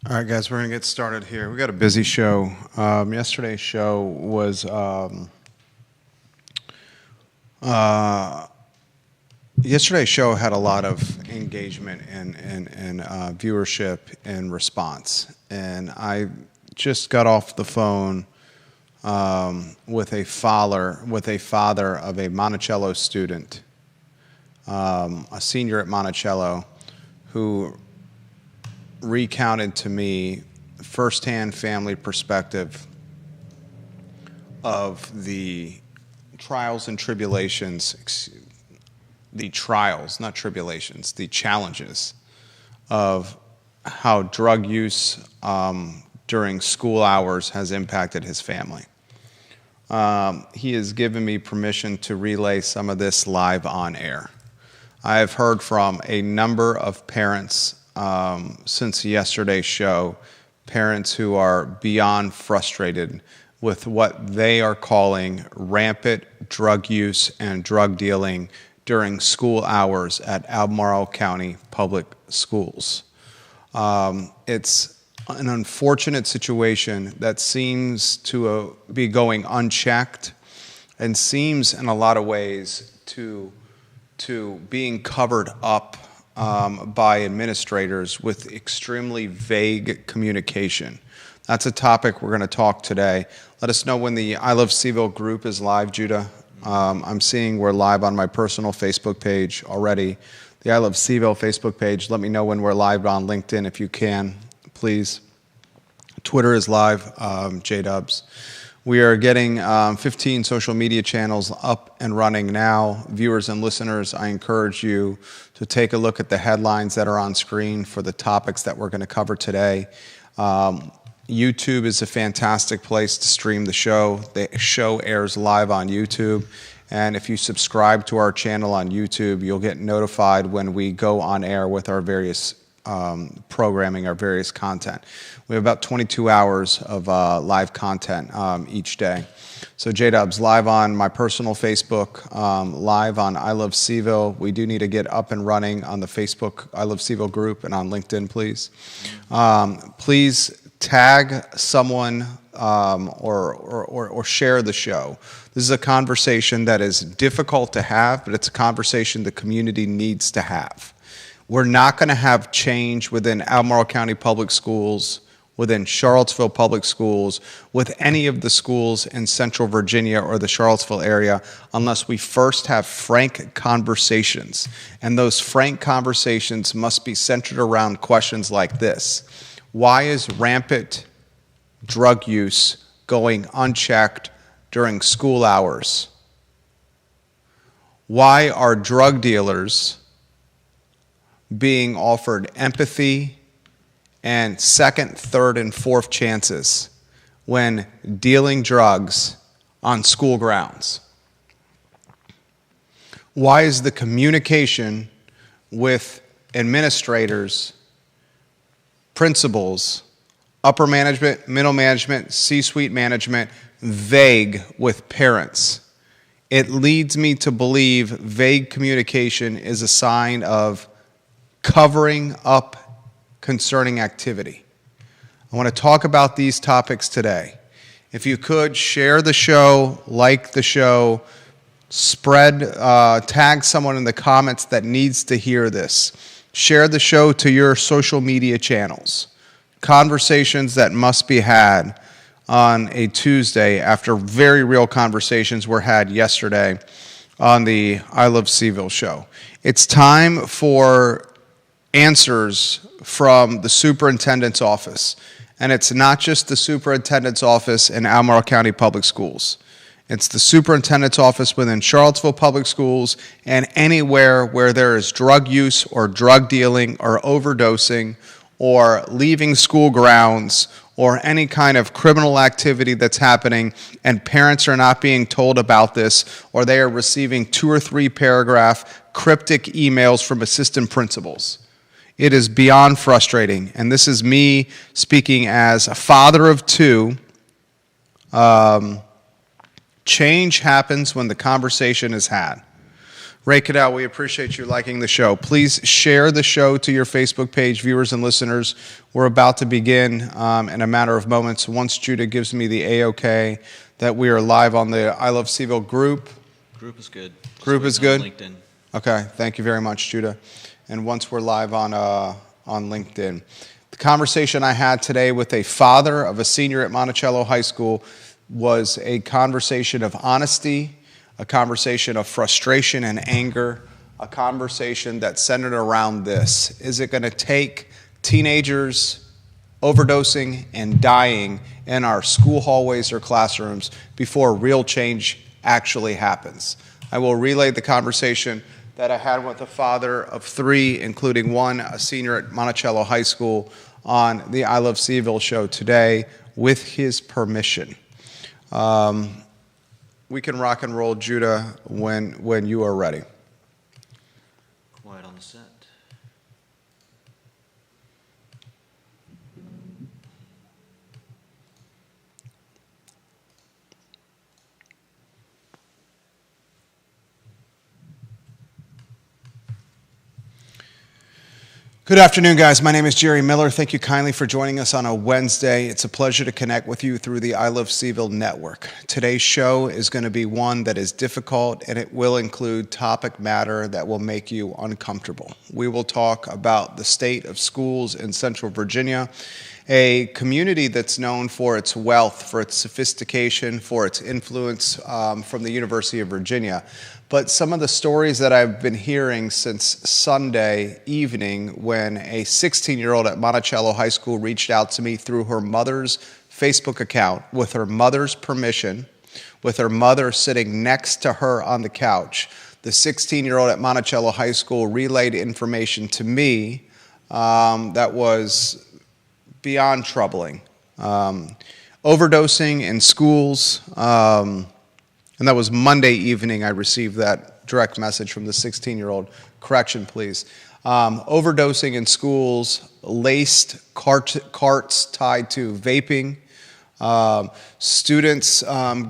All right, guys, we're going to get started here. We got a busy show. Yesterday's show was yesterday's show had a lot of engagement and viewership and response. And I just got off the phone with a father of a Monticello student, a senior at Monticello, who recounted to me firsthand family perspective of the trials and tribulations, the trials, not tribulations, the challenges of how drug use during school hours has impacted his family. He has given me permission to relay some of this live on air. I have heard from a number of parents since yesterday's show, parents who are beyond frustrated with what they are calling rampant drug use and drug dealing during school hours at Albemarle County Public Schools. It's an unfortunate situation that seems to be going unchecked and seems in a lot of ways to being covered up by administrators with extremely vague communication. That's a topic we're going to talk today. Let us know when the I Love CVille group is live, Judah. I'm seeing we're live on my personal Facebook page already. The I Love CVille Facebook page. Let me know when we're live on LinkedIn if you can, please. Twitter is live, J-Dubs. We are getting 15 social media channels up and running now. Viewers and listeners, I encourage you to take a look at the headlines that are on screen for the topics that we're going to cover today. YouTube is a fantastic place to stream the show. The show airs live on YouTube. And if you subscribe to our channel on YouTube, you'll get notified when we go on air with our various programming, our various content. We have about 22 hours of live content each day. So J-Dubs, live on my personal Facebook, live on I Love CVille. We do need to get up and running on the Facebook I Love CVille group and on LinkedIn, please. Please tag someone or share the show. This is a conversation that is difficult to have, but it's a conversation the community needs to have. We're not going to have change within Albemarle County Public Schools, within Charlottesville Public Schools, with any of the schools in Central Virginia or the Charlottesville area, unless we first have frank conversations. And those frank conversations must be centered around questions like this. Why is rampant drug use going unchecked during school hours? Why are drug dealers being offered empathy and second, third, and fourth chances when dealing drugs on school grounds? Why is the communication with administrators, principals, upper management, middle management, C-suite management vague with parents? It leads me to believe vague communication is a sign of covering up concerning activity. I want to talk about these topics today. If you could, share the show, like the show, spread, tag someone in the comments that needs to hear this. Share the show to your social media channels. Conversations that must be had on a Tuesday after very real conversations were had yesterday on the I Love CVille show. It's time for answers from the superintendent's office. And it's not just the superintendent's office in Albemarle County Public Schools. It's the superintendent's office within Charlottesville Public Schools and anywhere where there is drug use or drug dealing or overdosing or leaving school grounds or any kind of criminal activity that's happening and parents are not being told about this, or they are receiving 2 or 3 paragraph cryptic emails from assistant principals. It is beyond frustrating, and this is me speaking as a father of 2. Change happens when the conversation is had. Ray Cadell, we appreciate you liking the show. Please share the show to your Facebook page, viewers and listeners. We're about to begin in a matter of moments. Once Judah gives me the A-OK that we are live on the I Love CVille group. Group is good. Group is good? LinkedIn. Okay, thank you very much, Judah. And once we're live on LinkedIn. The conversation I had today with a father of a senior at Monticello High School was a conversation of honesty, a conversation of frustration and anger, a conversation that centered around this. Is it going to take teenagers overdosing and dying in our school hallways or classrooms before real change actually happens? I will relay the conversation that I had with a father of three, including one, a senior at Monticello High School, on the I Love CVille show today with his permission. We can rock and roll, Judah, when you are ready. Quiet on the set. Good afternoon, guys. My name is Jerry Miller. Thank you kindly for joining us on a Wednesday. It's a pleasure to connect with you through the I Love CVille network. Today's show is going to be one that is difficult, and it will include topic matter that will make you uncomfortable. We will talk about the state of schools in Central Virginia, a community that's known for its wealth, for its sophistication, for its influence from the University of Virginia. But some of the stories that I've been hearing since Sunday evening when a 16-year-old at Monticello High School reached out to me through her mother's Facebook account with her mother's permission, with her mother sitting next to her on the couch. The 16-year-old at Monticello High School relayed information to me that was beyond troubling. Overdosing in schools. And that was Monday evening I received that direct message from the 16-year-old. Correction, please. Overdosing in schools, laced carts tied to vaping, students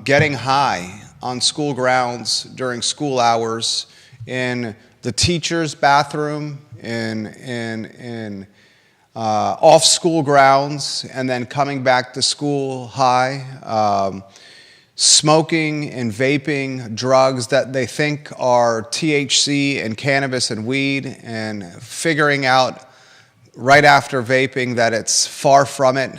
getting high on school grounds during school hours, in the teacher's bathroom, in off-school grounds, and then coming back to school high. Smoking and vaping drugs that they think are THC and cannabis and weed, and figuring out right after vaping that it's far from it,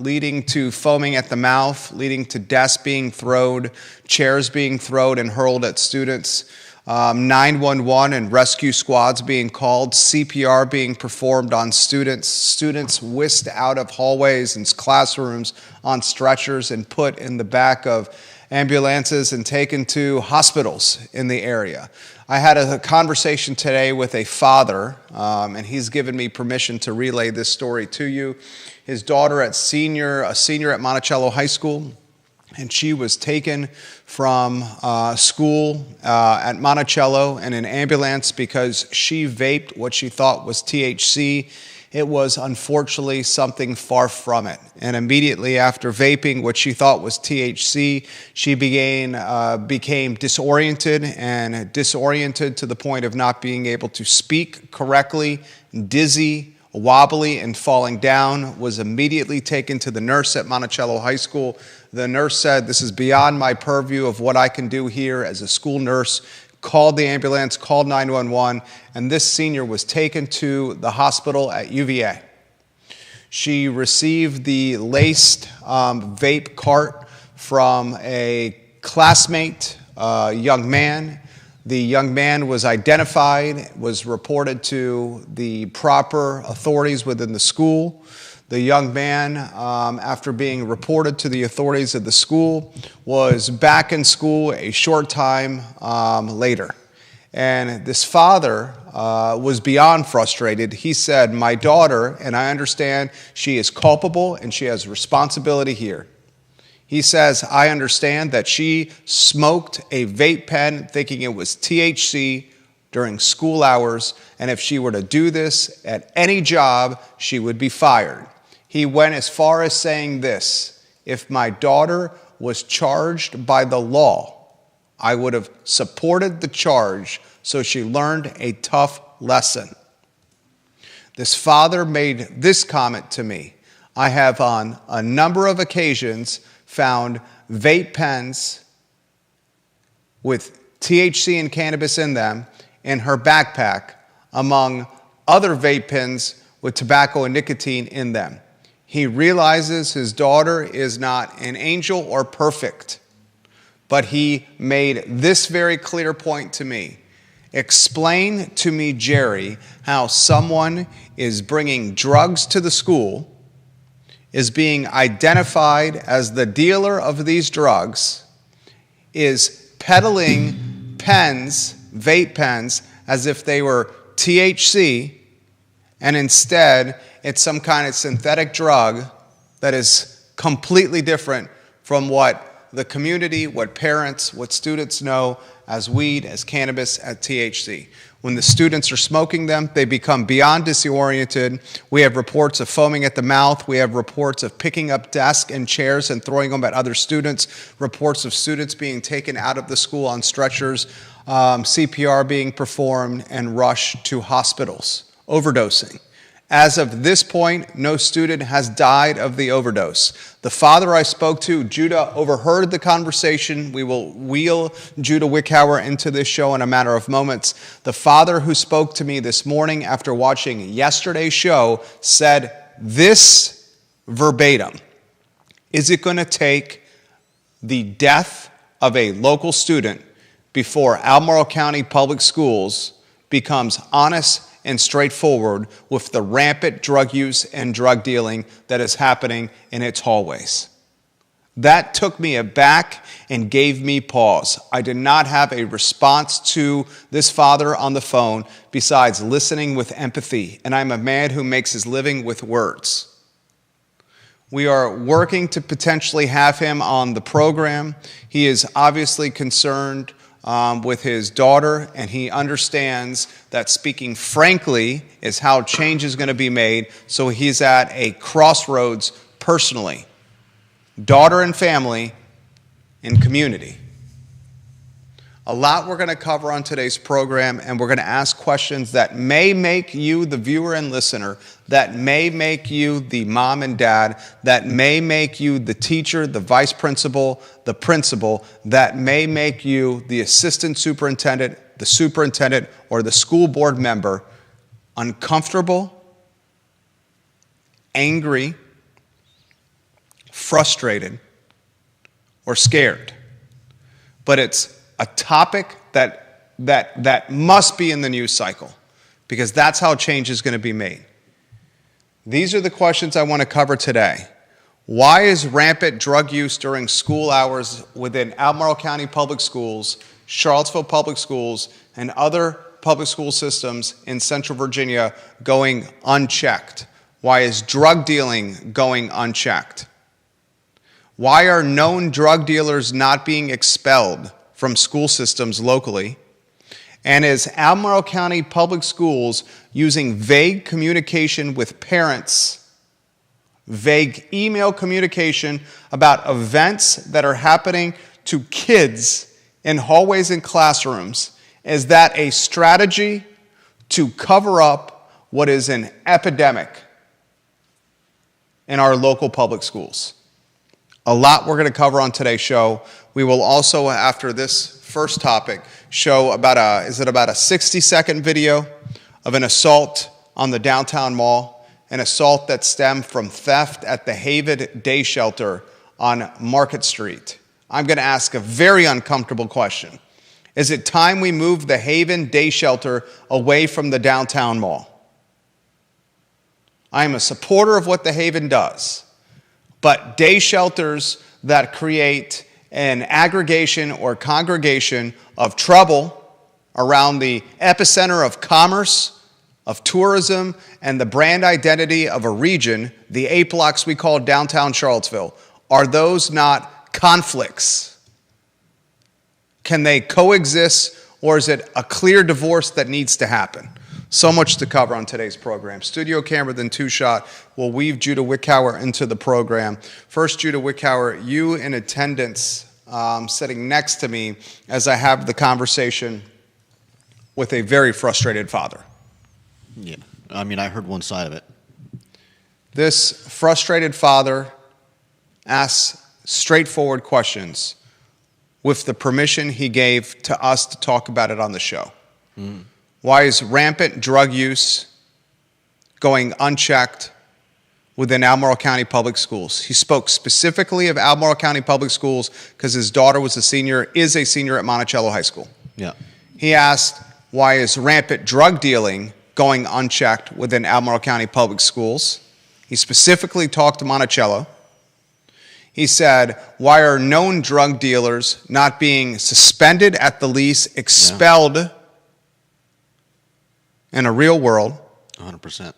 leading to foaming at the mouth, leading to desks being thrown, chairs being thrown and hurled at students, 911 and rescue squads being called, CPR being performed on students whisked out of hallways and classrooms on stretchers and put in the back of ambulances and taken to hospitals in the area. I had a conversation today with a father, and he's given me permission to relay this story to you. His daughter, a senior at Monticello High School, and she was taken from school at Monticello in an ambulance because she vaped what she thought was THC. It was unfortunately something far from it. And immediately after vaping what she thought was THC, she became disoriented to the point of not being able to speak correctly, dizzy, wobbly, and falling down, was immediately taken to the nurse at Monticello High School. The nurse said, "This is beyond my purview of what I can do here as a school nurse." Called the ambulance, called 911, and this senior was taken to the hospital at UVA. She received the laced vape cart from a classmate, young man. The young man was identified, was reported to the proper authorities within the school. The young man, after being reported to the authorities of the school, was back in school a short time later. And this father was beyond frustrated. He said, "My daughter, and I understand she is culpable and she has responsibility here." He says, "I understand that she smoked a vape pen thinking it was THC during school hours, and if she were to do this at any job, she would be fired." He went as far as saying this: "If my daughter was charged by the law, I would have supported the charge So she learned a tough lesson. This father made this comment to me. I have on a number of occasions found vape pens with THC and cannabis in them in her backpack, among other vape pens with tobacco and nicotine in them. He realizes his daughter is not an angel or perfect, but he made this very clear point to me. Explain to me, Jerry, how someone is bringing drugs to the school, is being identified as the dealer of these drugs, is peddling pens, vape pens, as if they were THC, and instead it's some kind of synthetic drug that is completely different from what the community, what parents, what students know as weed, as cannabis, as THC. When the students are smoking them, they become beyond disoriented. We have reports of foaming at the mouth. We have reports of picking up desks and chairs and throwing them at other students. Reports of students being taken out of the school on stretchers, CPR being performed, and rushed to hospitals, overdosing. As of this point, no student has died of the overdose. The father I spoke to, Judah, overheard the conversation. We will wheel Judah Wickhauer into this show in a matter of moments. The father who spoke to me this morning after watching yesterday's show said this verbatim: is it going to take the death of a local student before Albemarle County Public Schools becomes honest and straightforward with the rampant drug use and drug dealing that is happening in its hallways? That took me aback and gave me pause. I did not have a response to this father on the phone besides listening with empathy, and I'm a man who makes his living with words. We are working to potentially have him on the program. He is obviously concerned with his daughter, and he understands that speaking frankly is how change is going to be made. So he's at a crossroads personally: daughter and family and community. A lot we're going to cover on today's program, and we're going to ask questions that may make you, the viewer and listener, that may make you the mom and dad, that may make you the teacher, the vice principal, the principal, that may make you the assistant superintendent, the superintendent, or the school board member uncomfortable, angry, frustrated, or scared. But it's a topic that must be in the news cycle, because that's how change is going to be made. These are the questions I want to cover today. Why is rampant drug use during school hours within Albemarle County Public Schools, Charlottesville Public Schools, and other public school systems in Central Virginia going unchecked? Why is drug dealing going unchecked? Why are known drug dealers not being expelled from school systems locally? And is Albemarle County Public Schools using vague communication with parents, vague email communication about events that are happening to kids in hallways and classrooms? Is that a strategy to cover up what is an epidemic in our local public schools? A lot we're going to cover on today's show. We will also, after this first topic, show about a 60-second video of an assault on the downtown mall, an assault that stemmed from theft at the Haven Day Shelter on Market Street. I'm going to ask a very uncomfortable question. Is it time we move the Haven Day Shelter away from the downtown mall? I am a supporter of what the Haven does, but day shelters that create an aggregation or congregation of trouble around the epicenter of commerce, of tourism, and the brand identity of a region, the 8 blocks we call downtown Charlottesville, are those not conflicts? Can they coexist, or is it a clear divorce that needs to happen? So much to cover on today's program. Studio camera, then two-shot. We'll weave Judah Wickhauer into the program. First, Judah Wickhauer, you in attendance, sitting next to me as I have the conversation with a very frustrated father. Yeah. I mean, I heard one side of it. This frustrated father asks straightforward questions with the permission he gave to us to talk about it on the show. Why is rampant drug use going unchecked within Albemarle County Public Schools? He spoke specifically of Albemarle County Public Schools because his daughter is a senior at Monticello High School. Yeah. He asked, why is rampant drug dealing going unchecked within Albemarle County Public Schools? He specifically talked to Monticello. He said, why are known drug dealers not being suspended at the least, expelled in a real world? 100%.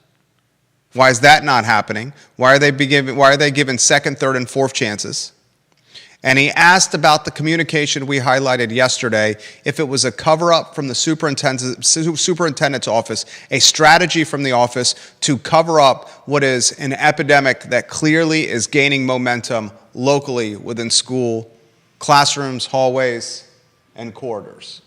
Why is that not happening? Why are they given second, third, and fourth chances? And he asked about the communication we highlighted yesterday, if it was a cover-up from the superintendent's office, a strategy from the office to cover up what is an epidemic that clearly is gaining momentum locally within school classrooms, hallways, and corridors.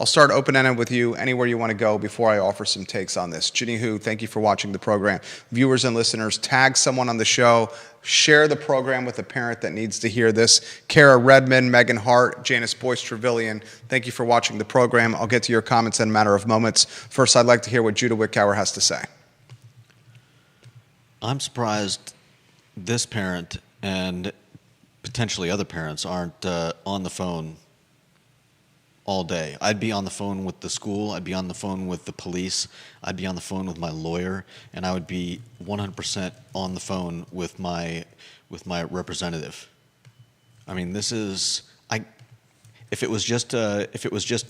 I'll start open-ended with you anywhere you want to go before I offer some takes on this. Ginny Hu, thank you for watching the program. Viewers and listeners, tag someone on the show. Share the program with a parent that needs to hear this. Kara Redmond, Megan Hart, Janice Boyce-Trevelyan, thank you for watching the program. I'll get to your comments in a matter of moments. First, I'd like to hear what Judah Wickower has to say. I'm surprised this parent and potentially other parents aren't on the phone all day. I'd be on the phone with the school, I'd be on the phone with the police, I'd be on the phone with my lawyer, and I would be 100% on the phone with my representative. I mean, this is if it was just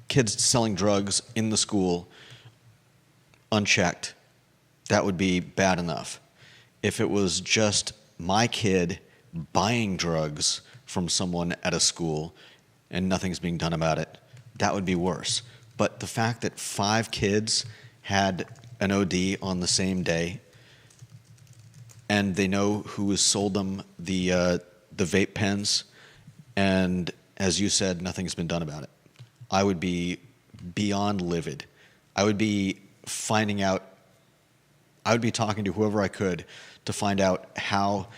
kids selling drugs in the school unchecked, that would be bad enough. If it was just my kid buying drugs from someone at a school and nothing's being done about it, that would be worse. But the fact that 5 kids had an OD on the same day, and they know who has sold them the vape pens, and as you said, nothing's been done about it, I would be beyond livid. I would be talking to whoever I could to find out how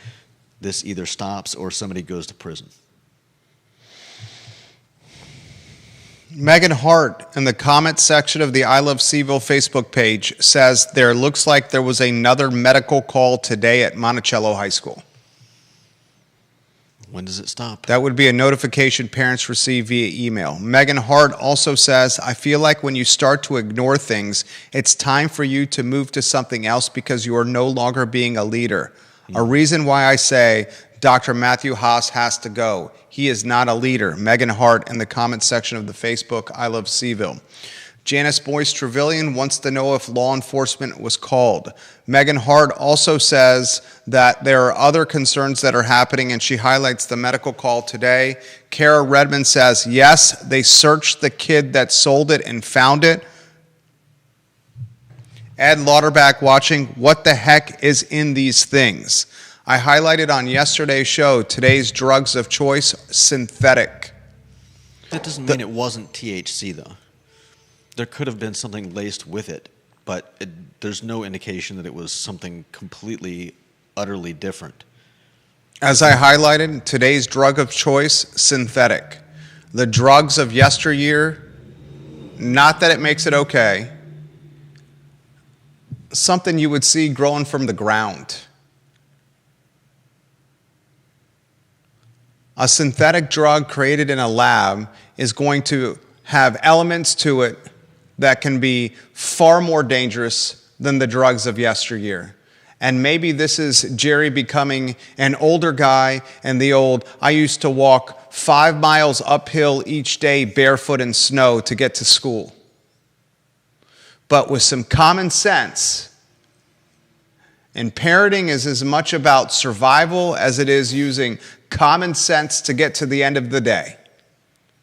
this either stops or somebody goes to prison. Megan Hart in the comment section of the I Love Seville Facebook page says there looks like there was another medical call today at Monticello High School. When does it stop? That would be a notification parents receive via email. Megan Hart also says, I feel like when you start to ignore things, it's time for you to move to something else because you are no longer being a leader. A reason why I say Dr. Matthew Haas has to go. He is not a leader. Megan Hart in the comment section of the Facebook I Love Seville. Janice Boyce-Trevelyan wants to know if law enforcement was called. Megan Hart also says that there are other concerns that are happening, and she highlights the medical call today. Kara Redmond says, yes, they searched the kid that sold it and found it. Ed Lauterbach watching, what the heck is in these things? I highlighted on yesterday's show, today's drugs of choice, synthetic. That doesn't mean it wasn't THC, though. There could have been something laced with it, but there's no indication that it was something completely, utterly different. As I highlighted, today's drug of choice, synthetic. The drugs of yesteryear, not that it makes it okay, something you would see growing from the ground. A synthetic drug created in a lab is going to have elements to it that can be far more dangerous than the drugs of yesteryear. And maybe this is Jerry becoming an older guy and the old, I used to walk 5 miles uphill each day barefoot in snow to get to school. But with some common sense, and parenting is as much about survival as it is using common sense to get to the end of the day,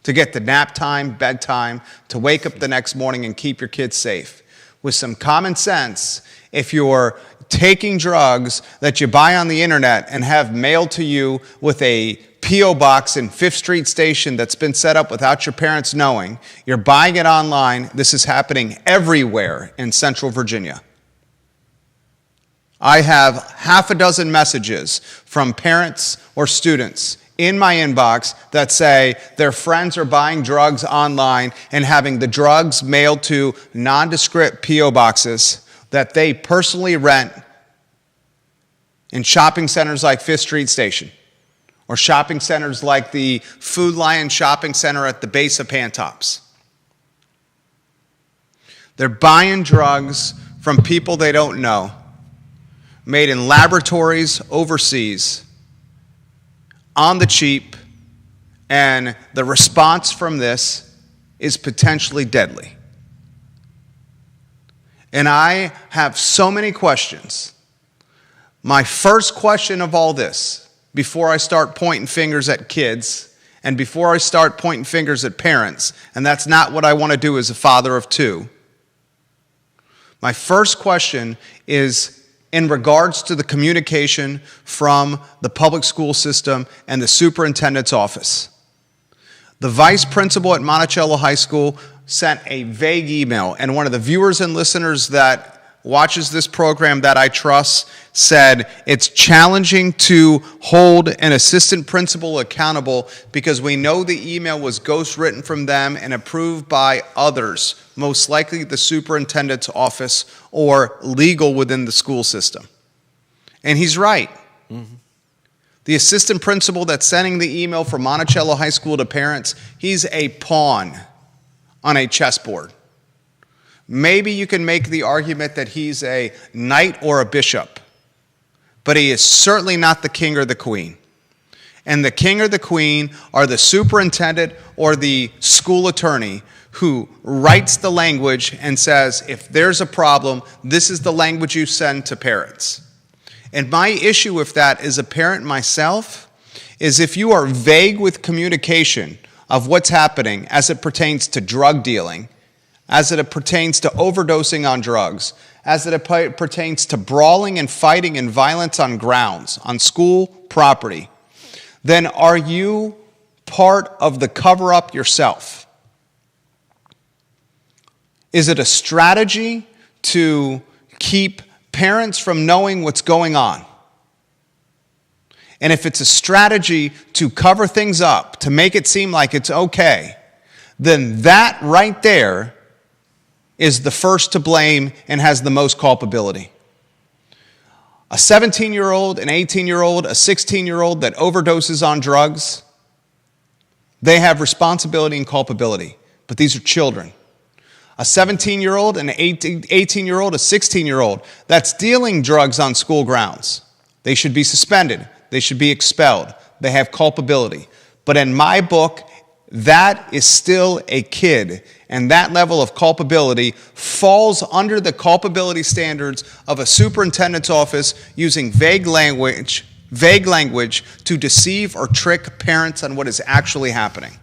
to get to nap time, bedtime, to wake up the next morning and keep your kids safe. With some common sense, if you're taking drugs that you buy on the internet and have mailed to you with a P.O. box in 5th Street Station that's been set up without your parents knowing. You're buying it online. This is happening everywhere in Central Virginia. I have half a dozen messages from parents or students in my inbox that say their friends are buying drugs online and having the drugs mailed to nondescript P.O. boxes that they personally rent in shopping centers like 5th Street Station or shopping centers like the Food Lion Shopping Center at the base of Pantops. They're buying drugs from people they don't know, made in laboratories overseas, on the cheap, and the response from this is potentially deadly. And I have so many questions. My first question of all this, before I start pointing fingers at kids, and before I start pointing fingers at parents, and that's not what I want to do as a father of two, my first question is in regards to the communication from the public school system and the superintendent's office. The vice principal at Monticello High School sent a vague email, and one of the viewers and listeners that watches this program that I trust said it's challenging to hold an assistant principal accountable because we know the email was ghostwritten from them and approved by others, most likely the superintendent's office or legal within the school system. And he's right. Mm-hmm. The assistant principal that's sending the email from Monticello High School to parents, he's a pawn on a chessboard. Maybe you can make the argument that he's a knight or a bishop, but he is certainly not the king or the queen. And the king or the queen are the superintendent or the school attorney who writes the language and says, if there's a problem, this is the language you send to parents. And my issue with that as a parent myself is if you are vague with communication of what's happening as it pertains to drug dealing, as it pertains to overdosing on drugs, as it pertains to brawling and fighting and violence on grounds, on school property, then are you part of the cover-up yourself? Is it a strategy to keep parents from knowing what's going on? And if it's a strategy to cover things up, to make it seem like it's okay, then that right there is the first to blame and has the most culpability. A 17-year-old, an 18-year-old, a 16-year-old that overdoses on drugs, they have responsibility and culpability, but these are children. A 17-year-old, an 18-year-old, a 16-year-old that's dealing drugs on school grounds, they should be suspended. They should be expelled. They have culpability. But in my book, that is still a kid, and that level of culpability falls under the culpability standards of a superintendent's office using vague language to deceive or trick parents on what is actually happening.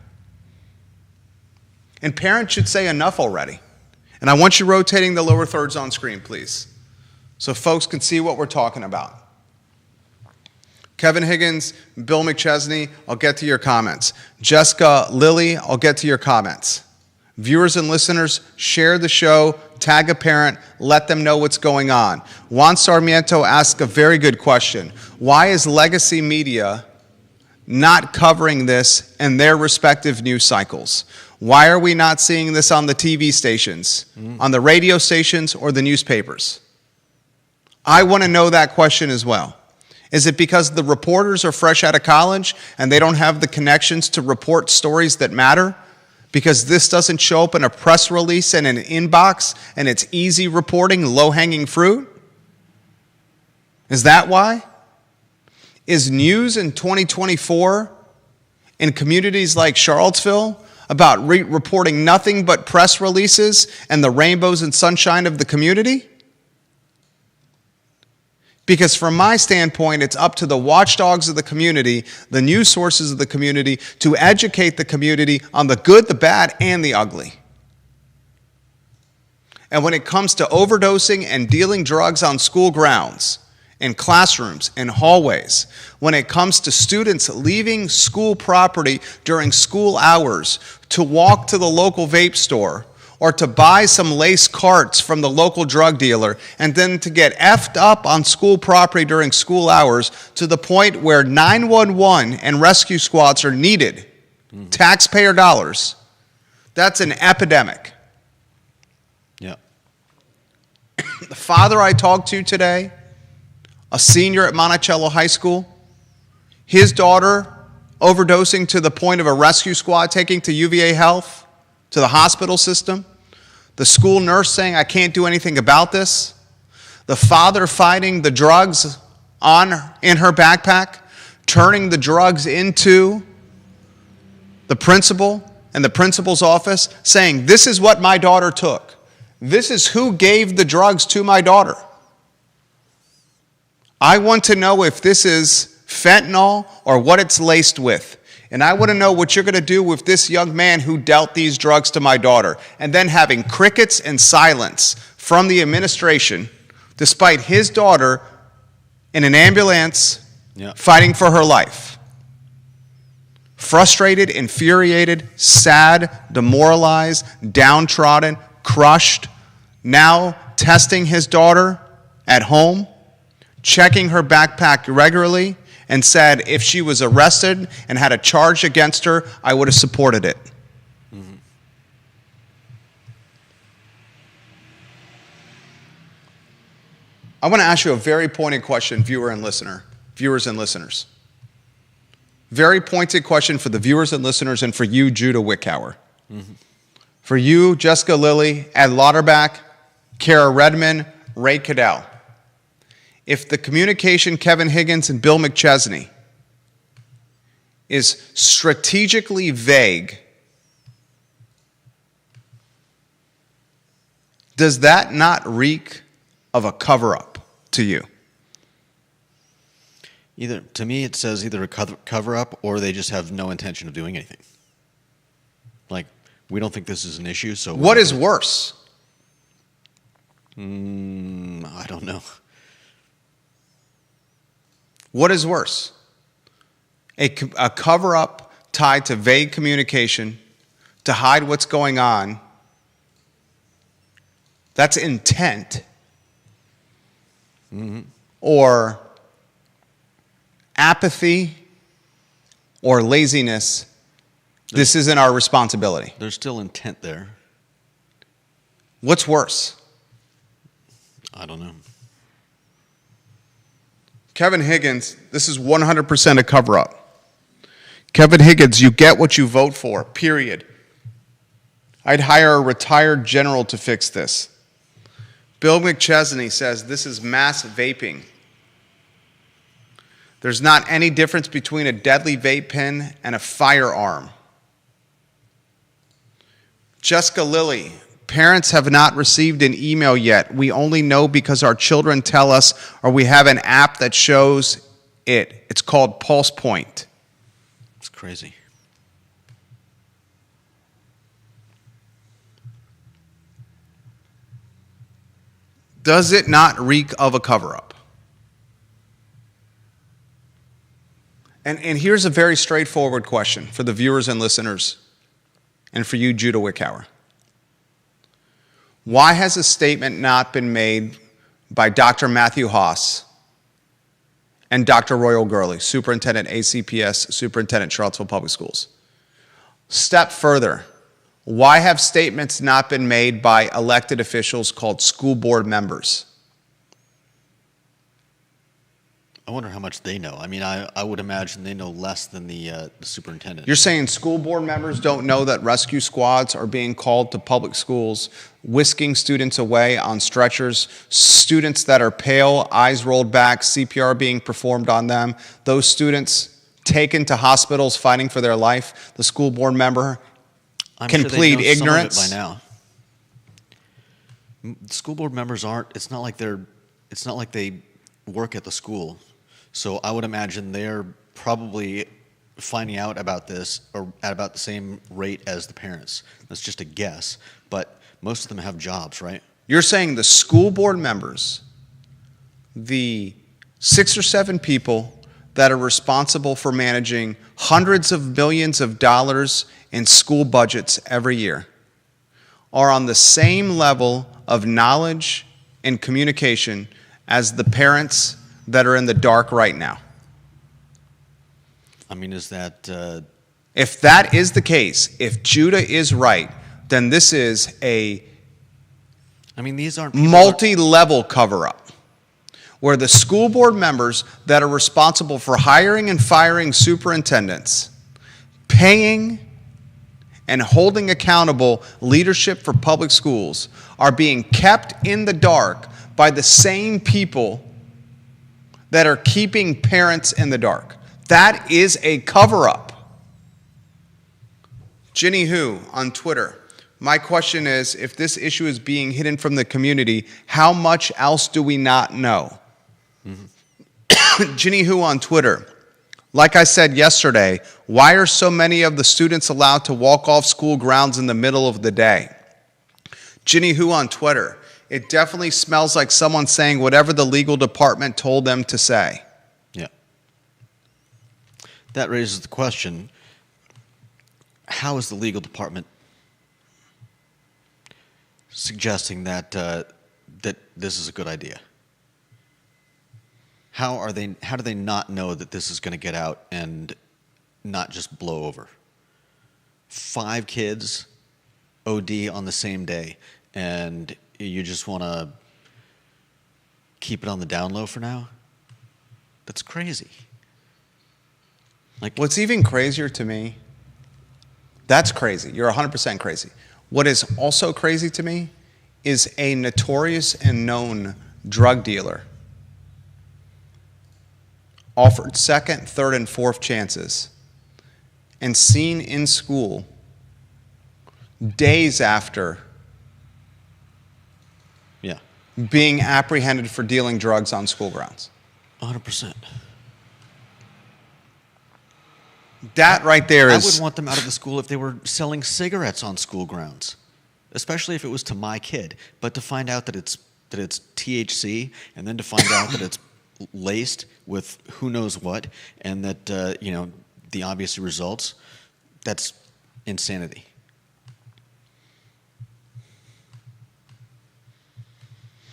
And parents should say enough already. And I want you rotating the lower thirds on screen, please, so folks can see what we're talking about. Kevin Higgins, Bill McChesney, I'll get to your comments. Jessica, Lily, I'll get to your comments. Viewers and listeners, share the show, tag a parent, let them know what's going on. Juan Sarmiento asked a very good question. Why is legacy media not covering this in their respective news cycles? Why are we not seeing this on the TV stations, on the radio stations, or the newspapers? I want to know that question as well. Is it because the reporters are fresh out of college and they don't have the connections to report stories that matter? Because this doesn't show up in a press release and an inbox and it's easy reporting, low-hanging fruit? Is that why? Is news in 2024 in communities like Charlottesville about reporting nothing but press releases and the rainbows and sunshine of the community? Because from my standpoint, it's up to the watchdogs of the community, the news sources of the community, to educate the community on the good, the bad, and the ugly. And when it comes to overdosing and dealing drugs on school grounds, in classrooms, in hallways, when it comes to students leaving school property during school hours to walk to the local vape store or to buy some lace carts from the local drug dealer and then to get effed up on school property during school hours to the point where 911 and rescue squads are needed, taxpayer dollars, that's an epidemic. Yeah. The father I talked to today, a senior at Monticello High School, his daughter overdosing to the point of a rescue squad taking to UVA Health, to the hospital system, the school nurse saying, I can't do anything about this, the father finding the drugs in her backpack, turning the drugs into the principal and the principal's office, saying, this is what my daughter took. This is who gave the drugs to my daughter. I want to know if this is fentanyl or what it's laced with. And I want to know what you're going to do with this young man who dealt these drugs to my daughter. And then having crickets and silence from the administration, despite his daughter in an ambulance fighting for her life. Frustrated, infuriated, sad, demoralized, downtrodden, crushed, now testing his daughter at home, checking her backpack regularly, and said if she was arrested and had a charge against her, I would have supported it. Mm-hmm. I want to ask you a very pointed question, viewers and listeners. Very pointed question for the viewers and listeners and for you, Judah Wickower. Mm-hmm. For you, Jessica Lilly, Ed Lauterbach, Kara Redmond, Ray Cadell. If the communication Kevin Higgins and Bill McChesney is strategically vague, does that not reek of a cover-up to you? To me, it says either a cover-up or they just have no intention of doing anything. Like, we don't think this is an issue, so... What is worse? I don't know. What is worse? A cover-up tied to vague communication to hide what's going on. That's intent. Mm-hmm. Or apathy or laziness. This isn't our responsibility. There's still intent there. What's worse? I don't know. Kevin Higgins, this is 100% a cover-up. Kevin Higgins, you get what you vote for, period. I'd hire a retired general to fix this. Bill McChesney says this is mass vaping. There's not any difference between a deadly vape pen and a firearm. Jessica Lilly, parents have not received an email yet. We only know because our children tell us, or we have an app that shows it. It's called Pulse Point. It's crazy. Does it not reek of a cover-up? And here's a very straightforward question for the viewers and listeners, and for you, Judah Wickower. Why has a statement not been made by Dr. Matthew Haas and Dr. Royal Gurley, Superintendent ACPS, Superintendent Charlottesville Public Schools? Step further, why have statements not been made by elected officials called school board members? I wonder how much they know. I mean, I would imagine they know less than the superintendent. You're saying school board members don't know that rescue squads are being called to public schools, whisking students away on stretchers, students that are pale, eyes rolled back, CPR being performed on them, those students taken to hospitals fighting for their life. The school board member can plead ignorance. Some of it by now. The school board members aren't. It's not like they work at the school. So I would imagine they're probably finding out about this or at about the same rate as the parents. That's just a guess. But most of them have jobs, right? You're saying the school board members, the 6 or 7 people that are responsible for managing hundreds of millions of dollars in school budgets every year are on the same level of knowledge and communication as the parents that are in the dark right now. I mean, is that If that is the case, if Judah is right, then this is a I mean, these aren't people multi-level cover-up where the school board members that are responsible for hiring and firing superintendents, paying and holding accountable leadership for public schools are being kept in the dark by the same people that are keeping parents in the dark. That is a cover-up. Ginny Hu on Twitter. My question is, if this issue is being hidden from the community, how much else do we not know? Ginny Hu on Twitter. Like I said yesterday, why are so many of the students allowed to walk off school grounds in the middle of the day? Ginny Hu on Twitter. It definitely smells like someone saying whatever the legal department told them to say. Yeah. That raises the question, how is the legal department suggesting that that this is a good idea? How do they not know that this is going to get out and not just blow over? 5 kids OD on the same day, and you just want to keep it on the down low for now? That's crazy. Like, What's even crazier to me, that's crazy. You're 100% crazy. What is also crazy to me is a notorious and known drug dealer offered second, third, and fourth chances and seen in school days after yeah, being apprehended for dealing drugs on school grounds. 100%. That right there I is... would want them out of the school if they were selling cigarettes on school grounds, especially if it was to my kid. But to find out that it's THC, and then to find out that it's laced with who knows what, and that the obvious results, that's insanity.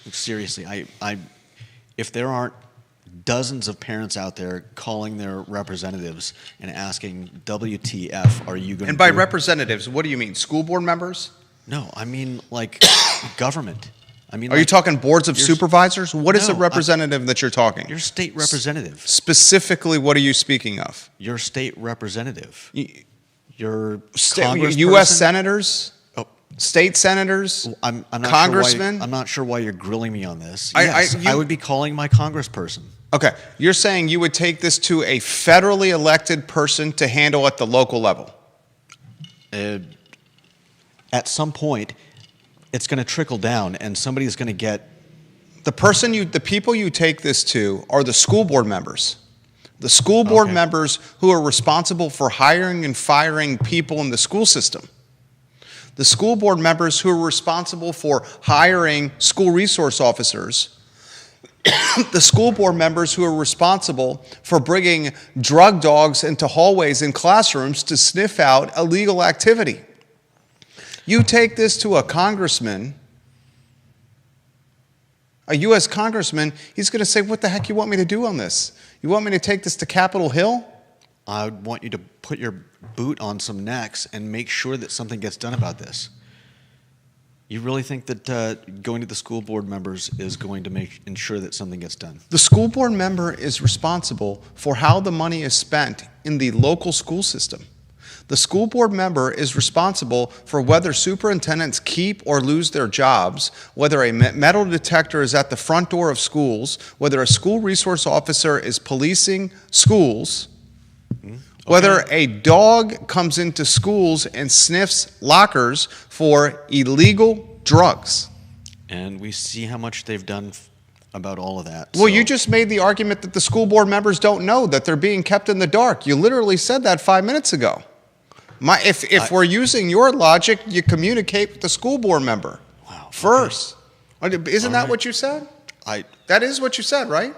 Seriously, I if there aren't dozens of parents out there calling their representatives and asking, WTF, are you going to And by representatives, what do you mean? School board members? No, I mean like government. I mean, Are you talking boards of your- supervisors? What is a No, representative that you're talking? your state representative? Specifically, what are you speaking of? Your state representative. Y- Your U.S. congressperson? senators? Oh, State senators? I'm not Congressman? Sure I'm not sure why you're grilling me on this. I- Yes, you- I would be calling my congressperson. Okay, you're saying you would take this to a federally elected person to handle at the local level. At some point, it's going to trickle down, and somebody's going to get. The people you take this to are the school board members. The school board Okay. members who are responsible for hiring and firing people in the school system. The school board members who are responsible for hiring school resource officers. The school board members who are responsible for bringing drug dogs into hallways and classrooms to sniff out illegal activity. You take this to a congressman, a U.S. congressman, he's going to say, what the heck you want me to do on this? You want me to take this to Capitol Hill? I want you to put your boot on some necks and make sure that something gets done about this. You really think that going to the school board members is going to ensure that something gets done? The school board member is responsible for how the money is spent in the local school system. The school board member is responsible for whether superintendents keep or lose their jobs, whether a metal detector is at the front door of schools, whether a school resource officer is policing schools, whether a dog comes into schools and sniffs lockers for illegal drugs. And we see how much they've done about all of that. Well, so- you just made the argument that the school board members don't know, that they're being kept in the dark. You literally said that 5 minutes ago. If we're using your logic, you communicate with the school board member first. Isn't that right. what you said? I That is what you said, right?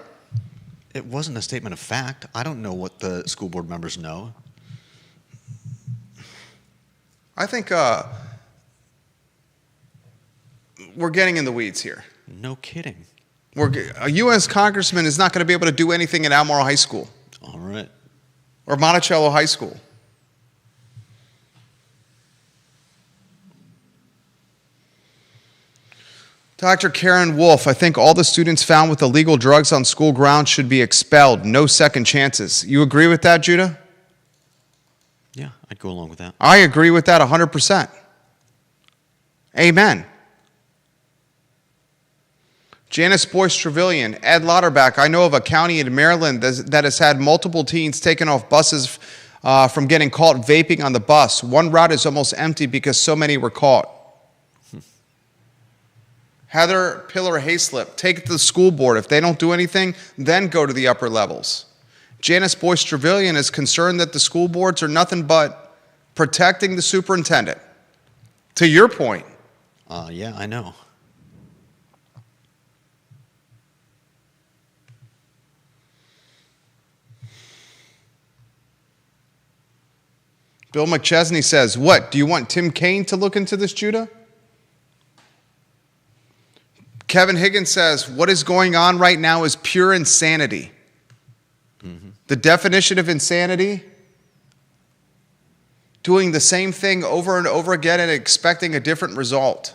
It wasn't a statement of fact. I don't know what the school board members know. I think we're getting in the weeds here. No kidding. A U.S. congressman is not going to be able to do anything at Almora High School All right. or Monticello High School. Dr. Karen Wolf, I think all the students found with illegal drugs on school grounds should be expelled. No second chances. You agree with that, Judah? Yeah, I'd go along with that. I agree with that 100%. Amen. Janice Boyce Trevelyan, Ed Lauterbach, I know of a county in Maryland that has had multiple teens taken off buses from getting caught vaping on the bus. One route is almost empty because so many were caught. Heather Pillar Hayslip, take it to the school board. If they don't do anything, then go to the upper levels. Janice Boyce Trevelyan is concerned that the school boards are nothing but protecting the superintendent. To your point. Yeah, I know. Bill McChesney says, what, do you want Tim Kaine to look into this, Judah? Kevin Higgins says, what is going on right now is pure insanity. Mm-hmm. The definition of insanity, doing the same thing over and over again and expecting a different result.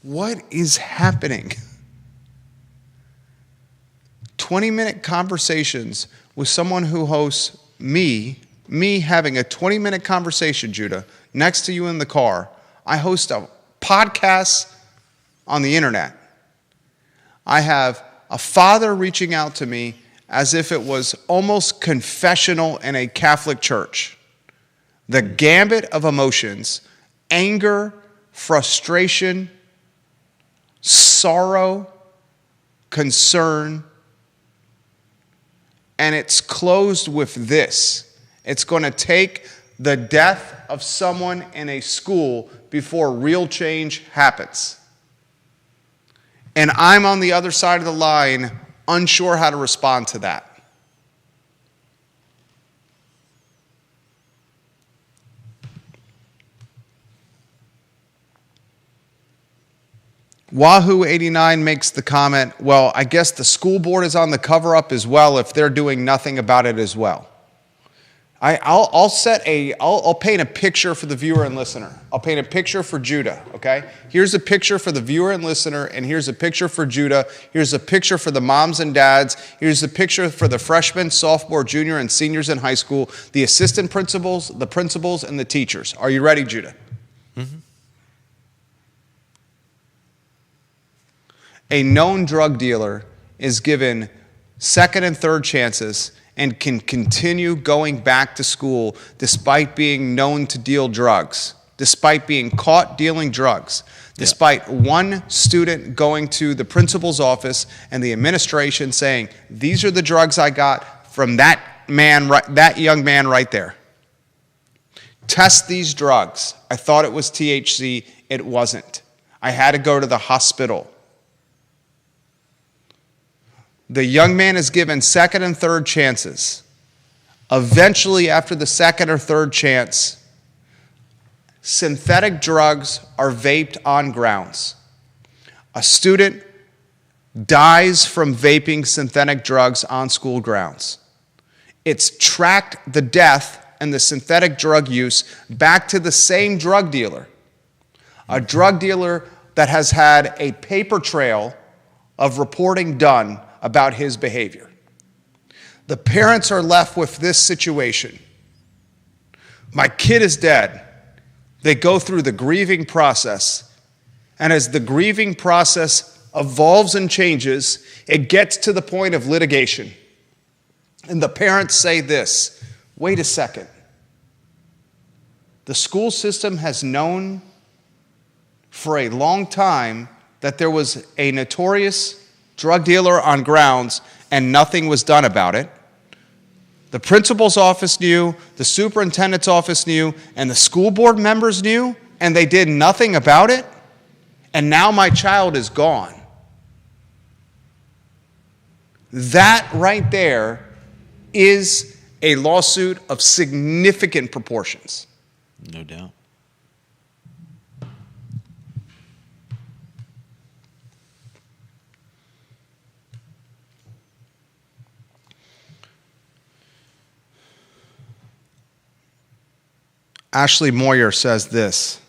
What is happening? 20-minute conversations with someone who hosts me having a 20-minute conversation, Judah, next to you in the car. I host a podcast on the internet. I have a father reaching out to me as if it was almost confessional in a Catholic church. The gambit of emotions, anger, frustration, sorrow, concern, and it's closed with this. It's going to take the death of someone in a school before real change happens. And I'm on the other side of the line, unsure how to respond to that. Wahoo89 makes the comment, well, I guess the school board is on the cover-up as well if they're doing nothing about it as well. I'll paint a picture for the viewer and listener. I'll paint a picture for Judah, okay? Here's a picture for the viewer and listener, and here's a picture for Judah. Here's a picture for the moms and dads. Here's a picture for the freshmen, sophomore, junior, and seniors in high school, the assistant principals, the principals, and the teachers. Are you ready, Judah? Mm-hmm. A known drug dealer is given second and third chances and can continue going back to school despite being known to deal drugs, despite being caught dealing drugs, despite one student going to the principal's office and the administration saying, these are the drugs I got from that young man right there. Test these drugs. I thought it was THC. It wasn't. I had to go to the hospital. The young man is given second and third chances. Eventually, after the second or third chance, synthetic drugs are vaped on grounds. A student dies from vaping synthetic drugs on school grounds. It's tracked the death and the synthetic drug use back to the same drug dealer. A drug dealer that has had a paper trail of reporting done about his behavior. The parents are left with this situation. My kid is dead. They go through the grieving process. And as the grieving process evolves and changes, it gets to the point of litigation. And the parents say this, wait a second. The school system has known for a long time that there was a notorious drug dealer on grounds and nothing was done about it. The principal's office knew, the superintendent's office knew, and the school board members knew, and they did nothing about it, and now my child is gone. That right there is a lawsuit of significant proportions. No doubt. Ashley Moyer says this.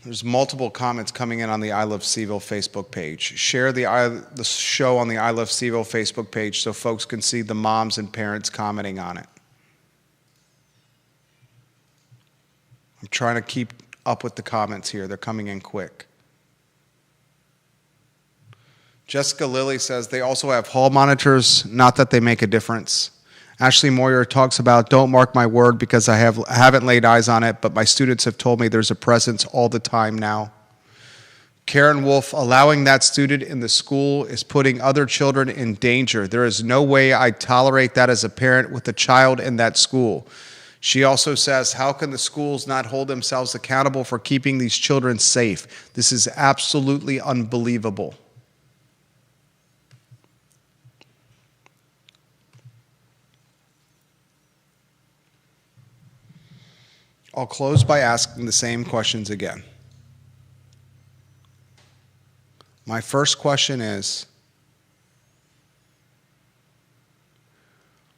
There's multiple comments coming in on the I Love CVille Facebook page. Share the show on the I Love CVille Facebook page so folks can see the moms and parents commenting on it. I'm trying to keep up with the comments here. They're coming in quick. Jessica Lilly says they also have hall monitors, not that they make a difference. Ashley Moyer talks about, don't mark my word because I haven't laid eyes on it, but my students have told me there's a presence all the time now. Karen Wolf, allowing that student in the school is putting other children in danger. There is no way I tolerate that as a parent with a child in that school. She also says, how can the schools not hold themselves accountable for keeping these children safe? This is absolutely unbelievable. I'll close by asking the same questions again. My first question is,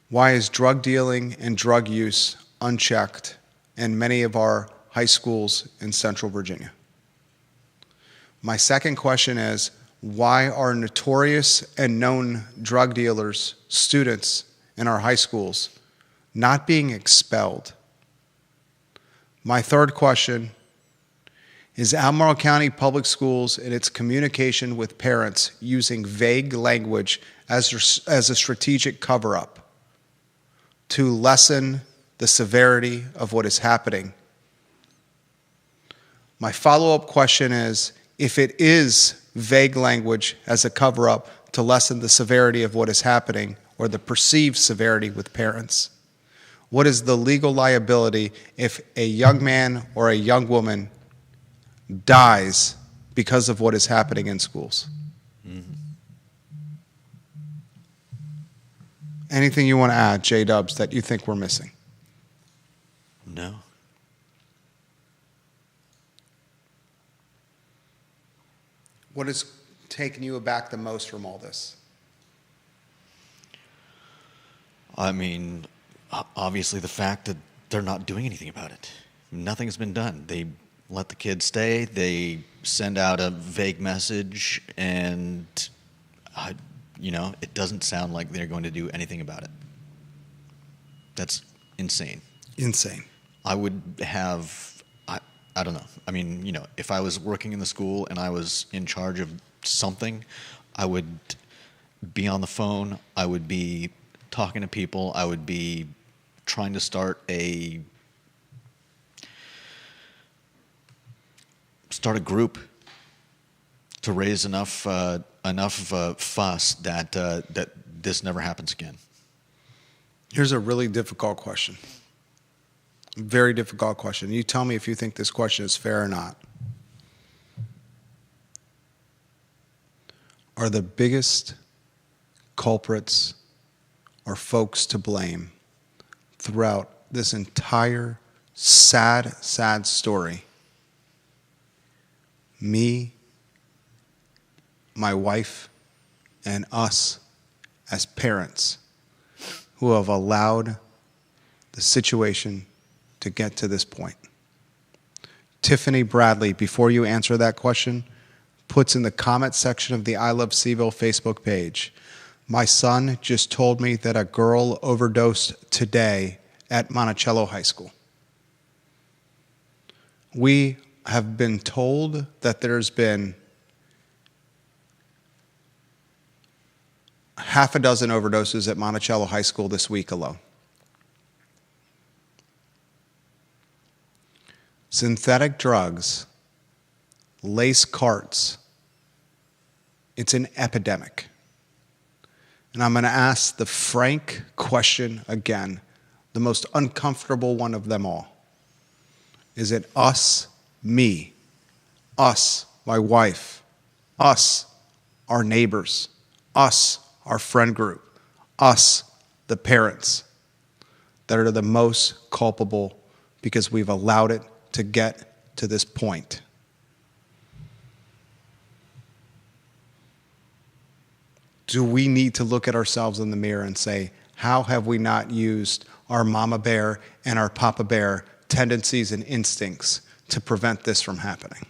why is drug dealing and drug use unchecked in many of our high schools in Central Virginia? My second question is, why are notorious and known drug dealers, students in our high schools, not being expelled? My third question is Albemarle County Public Schools in its communication with parents using vague language as a strategic cover-up to lessen the severity of what is happening. My follow-up question is, if it is vague language as a cover-up to lessen the severity of what is happening or the perceived severity with parents, what is the legal liability if a young man or a young woman dies because of what is happening in schools? Mm-hmm. Anything you want to add, J-Dubs, that you think we're missing? No. What has taken you aback the most from all this? I mean, obviously the fact that they're not doing anything about it. Nothing's been done. They let the kids stay. They send out a vague message, and it doesn't sound like they're going to do anything about it. That's insane. Insane. I would have, I don't know. I mean, if I was working in the school and I was in charge of something, I would be on the phone. I would be talking to people. I would be trying to start a group to raise enough fuss that this never happens again. Here's a really difficult question. Very difficult question. You tell me if you think this question is fair or not. Are the biggest culprits or folks to blame throughout this entire sad, sad story me, my wife, and us as parents who have allowed the situation to get to this point? Tiffany Bradley, before you answer that question, puts in the comment section of the I Love CVille Facebook page, my son just told me that a girl overdosed today at Monticello High School. We have been told that there's been half a dozen overdoses at Monticello High School this week alone. Synthetic drugs, lace carts, it's an epidemic. And I'm going to ask the frank question again, the most uncomfortable one of them all. Is it us, me, us, my wife, us, our neighbors, us, our friend group, us, the parents, that are the most culpable because we've allowed it to get to this point? Do we need to look at ourselves in the mirror and say, how have we not used our mama bear and our papa bear tendencies and instincts to prevent this from happening?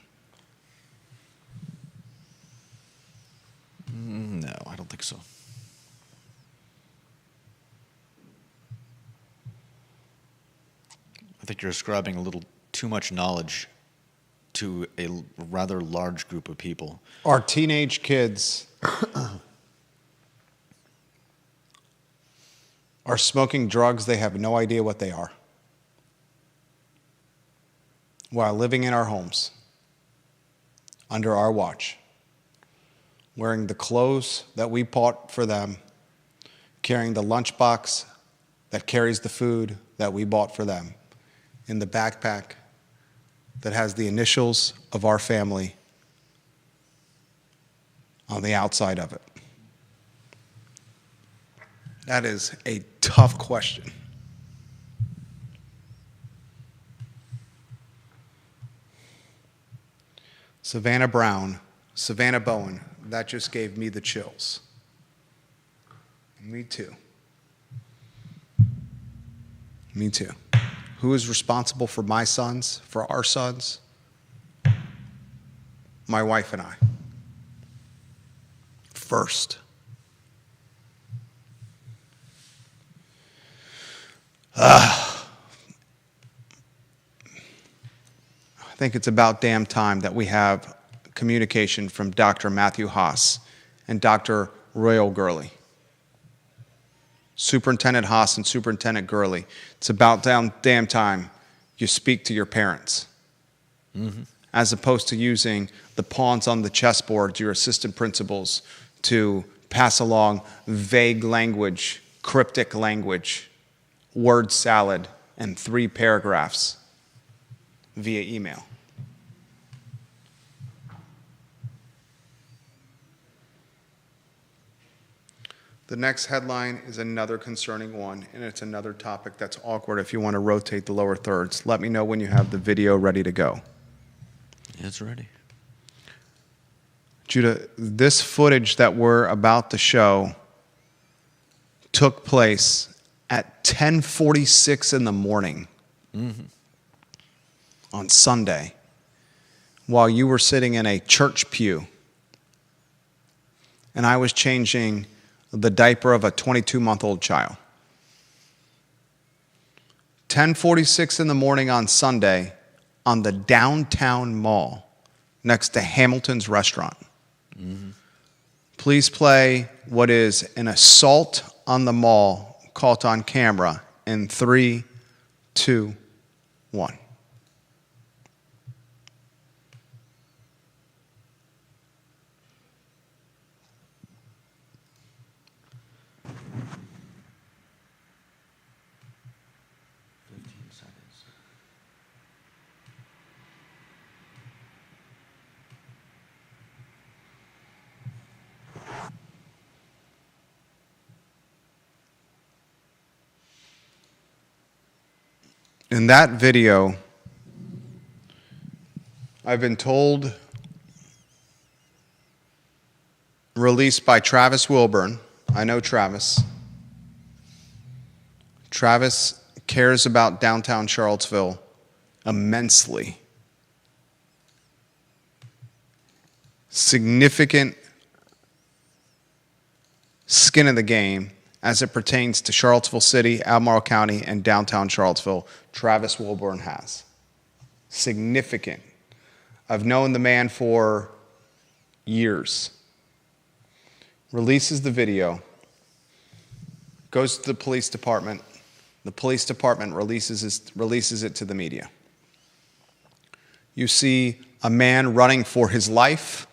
No, I don't think so. I think you're ascribing a little too much knowledge to a rather large group of people. Our teenage kids are smoking drugs they have no idea what they are while living in our homes under our watch, wearing the clothes that we bought for them, carrying the lunchbox that carries the food that we bought for them, in the backpack that has the initials of our family on the outside of it. That is a tough question. Savannah Brown, Savannah Bowen, that just gave me the chills. Me too. Me too. Who is responsible for my sons, for our sons? My wife and I. First. I think it's about damn time that we have communication from Dr. Matthew Haas and Dr. Royal Gurley. Superintendent Haas and Superintendent Gurley, it's about damn time you speak to your parents. Mm-hmm. As opposed to using the pawns on the chessboard, your assistant principals, to pass along vague language, cryptic language, word salad, and 3 paragraphs via email. The next headline is another concerning one, and it's another topic that's awkward if you want to rotate the lower thirds. Let me know when you have the video ready to go. It's ready. Judah, this footage that we're about to show took place at 10:46 in the morning on Sunday while you were sitting in a church pew and I was changing the diaper of a 22-month-old child. 10:46 in the morning on Sunday on the downtown mall next to Hamilton's restaurant. Mm-hmm. Please play what is an assault on the mall caught on camera in 3, 2, 1. In that video, I've been told, released by Travis Wilburn. I know Travis. Travis cares about downtown Charlottesville immensely. Significant skin in the game as it pertains to Charlottesville City, Albemarle County, and downtown Charlottesville. Travis Wilburn has. Significant. I've known the man for years. Releases the video, goes to the police department. The police department releases it to the media. You see a man running for his life.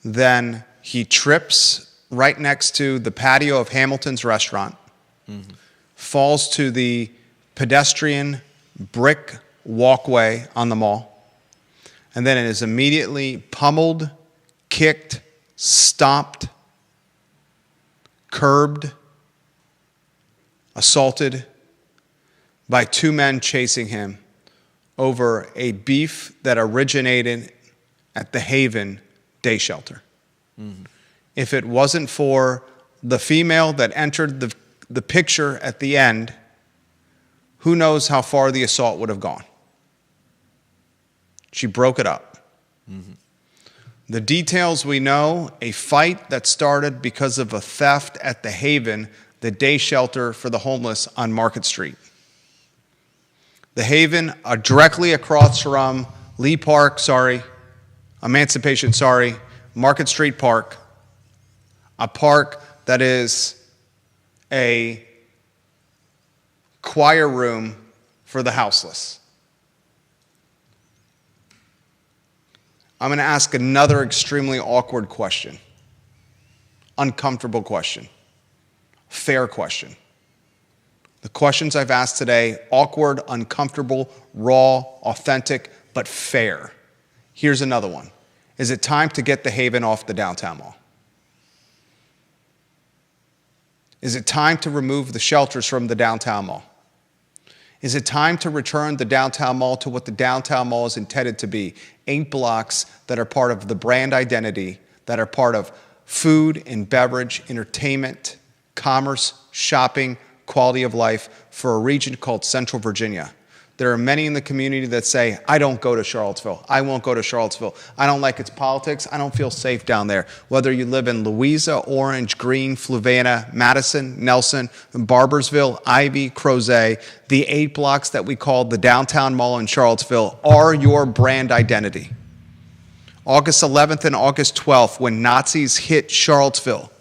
Then He trips right next to the patio of Hamilton's restaurant, falls to the pedestrian brick walkway on the mall, and then it is immediately pummeled, kicked, stomped, curbed, assaulted by two men chasing him over a beef that originated at the Haven Day Shelter. If it wasn't for the female that entered the picture at the end, who knows how far the assault would have gone. She broke it up. The details we know, a fight that started because of a theft at the Haven, the day shelter for the homeless on Market Street. The Haven, directly across from Emancipation, Market Street Park, a park that is a choir room for the houseless. I'm going to ask another extremely awkward question, uncomfortable question, fair question. The questions I've asked today, awkward, uncomfortable, raw, authentic, but fair. Here's another one. Is it time to get the Haven off the downtown mall? Is it time to remove the shelters from the downtown mall? Is it time to return the downtown mall to what the downtown mall is intended to be? 8 blocks that are part of the brand identity, that are part of food and beverage, entertainment, commerce, shopping, quality of life for a region called Central Virginia. There are many in the community that say, I don't go to Charlottesville. I won't go to Charlottesville. I don't like its politics. I don't feel safe down there. Whether you live in Louisa, Orange, Greene, Fluvanna, Madison, Nelson, Barbersville, Ivy, Crozet, the 8 blocks that we call the downtown mall in Charlottesville are your brand identity. August 11th and August 12th, when Nazis hit Charlottesville,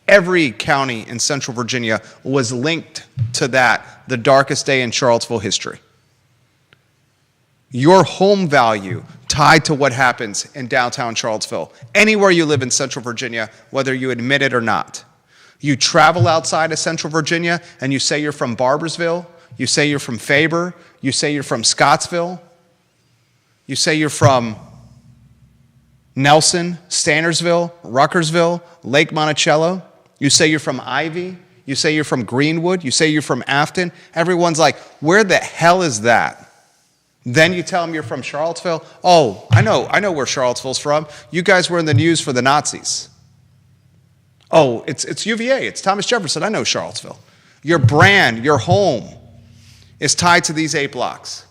every county in Central Virginia was linked to that, the darkest day in Charlottesville history. Your home value tied to what happens in downtown Charlottesville, anywhere you live in Central Virginia, whether you admit it or not. You travel outside of Central Virginia and you say you're from Barbersville, you say you're from Faber, you say you're from Scottsville, you say you're from Nelson, Standersville, Ruckersville, Lake Monticello, you say you're from Ivy, you say you're from Greenwood, you say you're from Afton. Everyone's like, where the hell is that? Then you tell them you're from Charlottesville. Oh, I know where Charlottesville's from. You guys were in the news for the Nazis. Oh, it's UVA, it's Thomas Jefferson. I know Charlottesville. Your brand, your home is tied to these 8 blocks.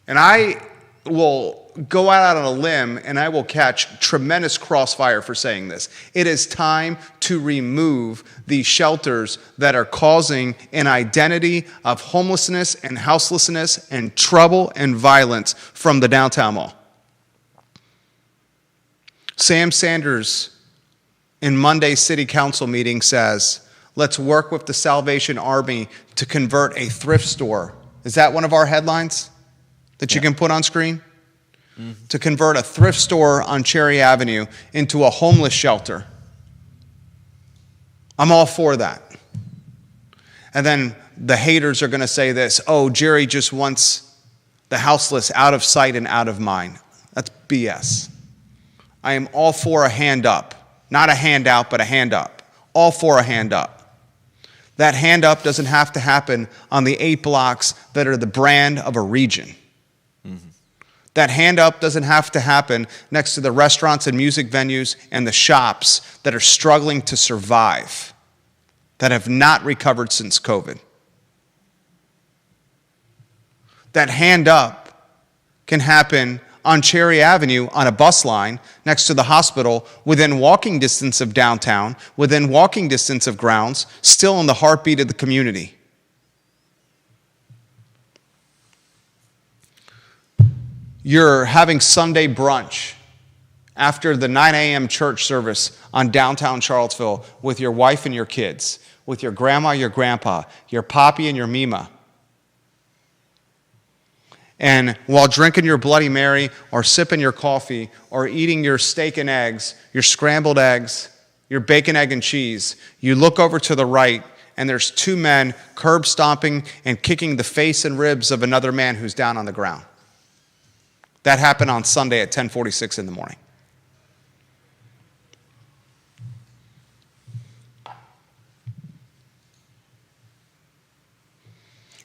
And I will go out on a limb and I will catch tremendous crossfire for saying this. It is time to remove these shelters that are causing an identity of homelessness and houselessness and trouble and violence from the downtown mall. Sam Sanders in Monday's city council meeting says, let's work with the Salvation Army to convert a thrift store. Is that one of our headlines that you can put on screen? To convert a thrift store on Cherry Avenue into a homeless shelter. I'm all for that. And then the haters are going to say this, oh, Jerry just wants the houseless out of sight and out of mind. That's BS. I am all for a hand up. Not a handout, but a hand up. All for a hand up. That hand up doesn't have to happen on the 8 blocks that are the brand of a region. That hand up doesn't have to happen next to the restaurants and music venues and the shops that are struggling to survive, that have not recovered since COVID. That hand up can happen on Cherry Avenue on a bus line next to the hospital, within walking distance of downtown, within walking distance of grounds, still in the heartbeat of the community. You're having Sunday brunch after the 9 a.m. church service on downtown Charlottesville with your wife and your kids, with your grandma, your grandpa, your poppy, and your Mima. And while drinking your Bloody Mary or sipping your coffee or eating your steak and eggs, your scrambled eggs, your bacon, egg, and cheese, you look over to the right and there's two men curb stomping and kicking the face and ribs of another man who's down on the ground. That happened on Sunday at 10:46 in the morning.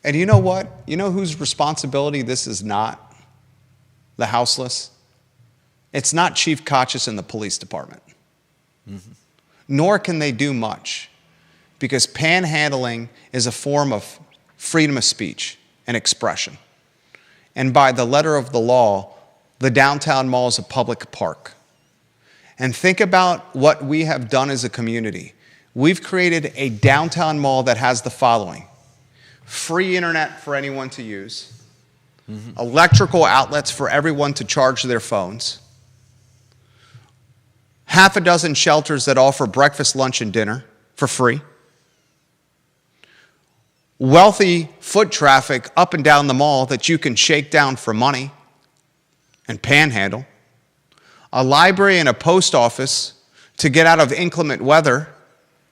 And you know what? You know whose responsibility this is not? The houseless? It's not Chief Kotchis in the police department. Mm-hmm. Nor can they do much, because panhandling is a form of freedom of speech and expression. And by the letter of the law, the downtown mall is a public park. And think about what we have done as a community. We've created a downtown mall that has the following: free internet for anyone to use, electrical outlets for everyone to charge their phones, half a dozen shelters that offer breakfast, lunch, and dinner for free, wealthy foot traffic up and down the mall that you can shake down for money and panhandle, a library and a post office to get out of inclement weather,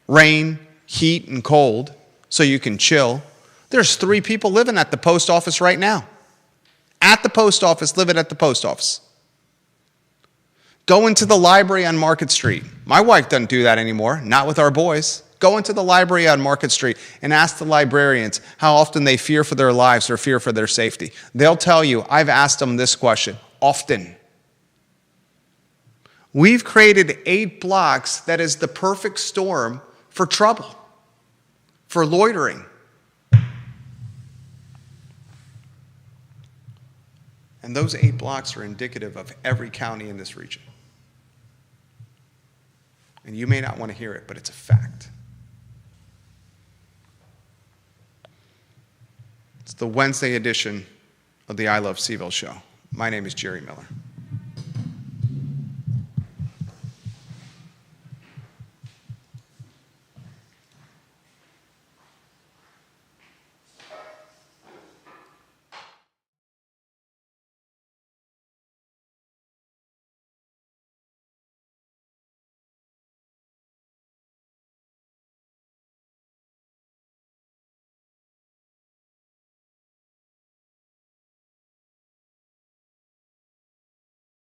rain, heat, and cold, so you can chill. There's 3 people living at the post office right now. At the post office, living at the post office. Go into the library on Market Street. My wife doesn't do that anymore, not with our boys. Go into the library on Market Street and ask the librarians how often they fear for their lives or fear for their safety. They'll tell you, I've asked them this question, often. We've created 8 blocks that is the perfect storm for trouble, for loitering. And those 8 blocks are indicative of every county in this region. And you may not want to hear it, but it's a fact. It's the Wednesday edition of the I Love CVille show. My name is Jerry Miller.